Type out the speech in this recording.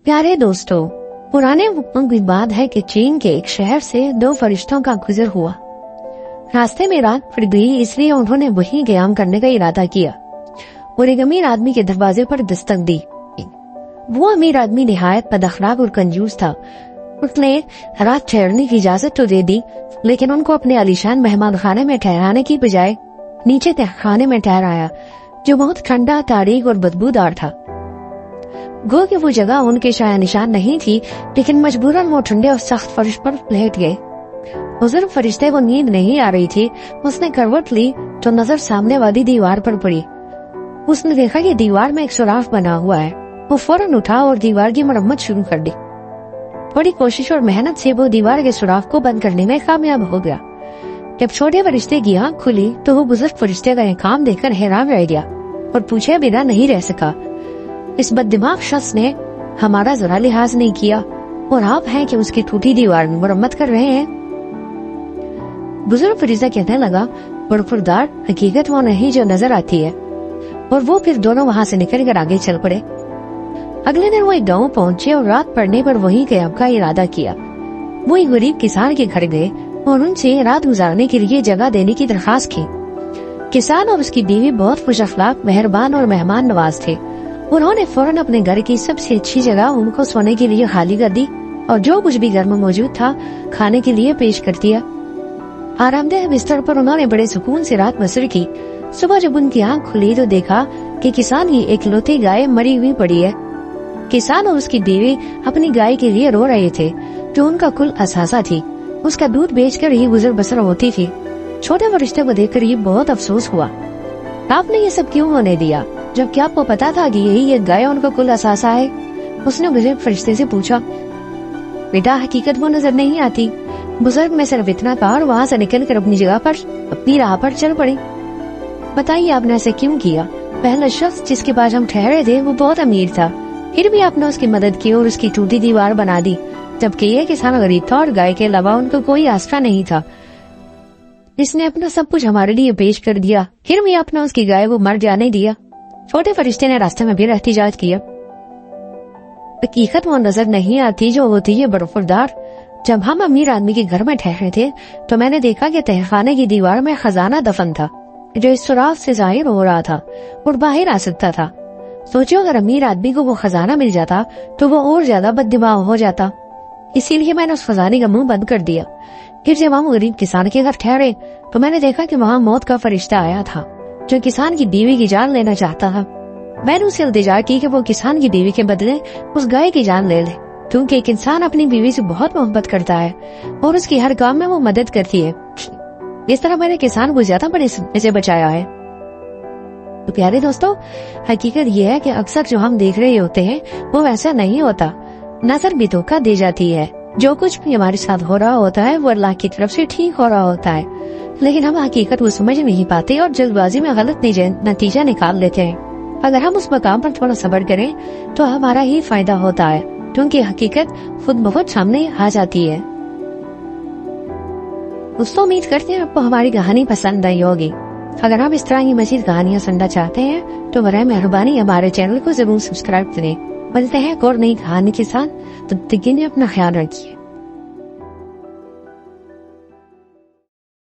प्यारे दोस्तों, पुराने वक्तों की बात है कि चीन के एक शहर से दो फरिश्तों का गुजर हुआ। रास्ते में रात पड़ गई, इसलिए उन्होंने वहीं क़याम करने का इरादा किया और एक अमीर आदमी के दरवाजे पर दस्तक दी। वो अमीर आदमी निहायत बदअखलाक और कंजूस था। उसने रात ठहरने की इजाजत तो दे दी, लेकिन उनको अपने आलीशान मेहमान खाने में ठहराने की बजाय नीचे तहखाने में ठहराया, जो बहुत ठंडा, तारीक और बदबूदार था। गो कि वो जगह उनके शाया निशान नहीं थी, लेकिन मजबूरन वो ठंडे और सख्त फर्श पर लेट गए। बुजुर्ग फरिश्ते को नींद नहीं आ रही थी। उसने करवट ली तो नजर सामने वाली दीवार पर पड़ी। उसने देखा कि दीवार में एक सुराख बना हुआ है। वो फौरन उठा और दीवार की मरम्मत शुरू कर दी। बड़ी कोशिश और मेहनत से वो दीवार के सुराख को बंद करने में कामयाब हो गया। जब छोटे फरिश्ते की आंख खुली तो वो बुजुर्ग फरिश्ते का काम देखकर हैरान रह गया और पूछे बिना नहीं रह सका, इस बददिमाग शख्स ने हमारा जरा लिहाज नहीं किया और आप हैं कि उसकी टूटी दीवार में मरम्मत कर रहे हैं। बुजुर्ग फरिश्ता कहने लगा, बरखुरदार, हकीकत वो नहीं जो नजर आती है। और वो फिर दोनों वहाँ से निकल कर आगे चल पड़े। अगले दिन वो एक गाँव पहुंचे और रात पड़ने पर वहीं क़याम का इरादा किया। वो एक गरीब किसान के घर गए और उनसे रात गुजारने के लिए जगह देने की दरखास्त की। किसान और उसकी बीवी बहुत खुश अखलाक, मेहरबान और मेहमान नवाज थे। उन्होंने फौरन अपने घर की सबसे अच्छी जगह उनको सोने के लिए खाली कर दी और जो कुछ भी घर में मौजूद था खाने के लिए पेश कर दिया। आरामदेह बिस्तर पर उन्होंने बड़े सुकून से रात बसर की। सुबह जब उनकी आंख खुली तो देखा कि किसान की एकलौती गाय मरी हुई पड़ी है। किसान और उसकी बीवी अपनी गाय के लिए रो रहे थे, जो उनका कुल असासा थी। उसका दूध बेचकर ही गुजर बसर होती थी। छोटे फरिश्ते को देखकर ये बहुत अफसोस हुआ। आपने ये सब क्यों होने दिया, जबकि आपको पता था कि यही एक गाय उनका कुल असासा है? उसने बुजुर्ग फरिश्ते से पूछा। बेटा, हकीकत वो नजर नहीं आती। बुजुर्ग में सिर्फ इतना कहा और वहाँ से निकल कर अपनी जगह पर, अपनी राह पर चल पड़े। बताइए, आपने ऐसे क्यों किया? पहला शख्स जिसके पास हम ठहरे थे वो बहुत अमीर था, फिर भी आपने उसकी मदद की और उसकी टूटी दीवार बना दी, जबकि ये किसान गरीब था और गाय के अलावा उनको कोई आसरा नहीं था। इसने अपना सब कुछ हमारे लिए पेश कर दिया, फिर भी आपने उसकी गाय को मर जाने दिया। छोटे फरिश्ते ने रास्ते में भी एहतिजाज किया। हकीकत वो नजर नहीं आती जो होती है बरखुरदार। जब हम अमीर आदमी के घर में ठहरे थे तो मैंने देखा कि तहखाने की दीवार में खजाना दफन था, जो इस सुराख से जाहिर हो रहा था और बाहर आ सकता था। सोचो, अगर अमीर आदमी को वो खजाना मिल जाता तो वो और ज्यादा बददिमाग हो जाता। इसीलिए मैंने उस खजाने का मुंह बंद कर दिया। फिर जब हम गरीब किसान के घर ठहरे तो मैंने देखा कि वहाँ मौत का फरिश्ता आया था, जो किसान की बीवी की जान लेना चाहता था। मैंने उसे इल्तिजा की कि वो किसान की बीवी के बदले उस गाय की जान ले ले, क्योंकि एक इंसान अपनी बीवी से बहुत मोहब्बत करता है और उसकी हर काम में वो मदद करती है। इस तरह मैंने किसान को ज्यादा बड़े सदमे से बचाया है। तो प्यारे दोस्तों, हकीकत ये है कि अक्सर जो हम देख रहे होते हैं वो वैसा नहीं होता। नजर भी धोखा दे जाती है। जो कुछ भी हमारे साथ हो रहा होता है वो अल्लाह की तरफ से ठीक हो रहा होता है, लेकिन हम हकीकत को समझ नहीं पाते और जल्दबाजी में गलत नतीजा निकाल लेते हैं। अगर हम उस मकाम पर थोड़ा सब्र करें तो हमारा ही फायदा होता है, क्योंकि हकीकत खुद बहुत सामने आ जाती है। दोस्तों, उम्मीद करते हैं आपको हमारी कहानी पसंद आई होगी। अगर आप इस तरह की मजीद कहानियाँ सुनना चाहते हैं तो बराए मेहरबानी हमारे चैनल को जरूर सब्सक्राइब करें। मिलते हैं एक और नई कहानी के साथ। तब तक के लिए अपना ख्याल रखिए।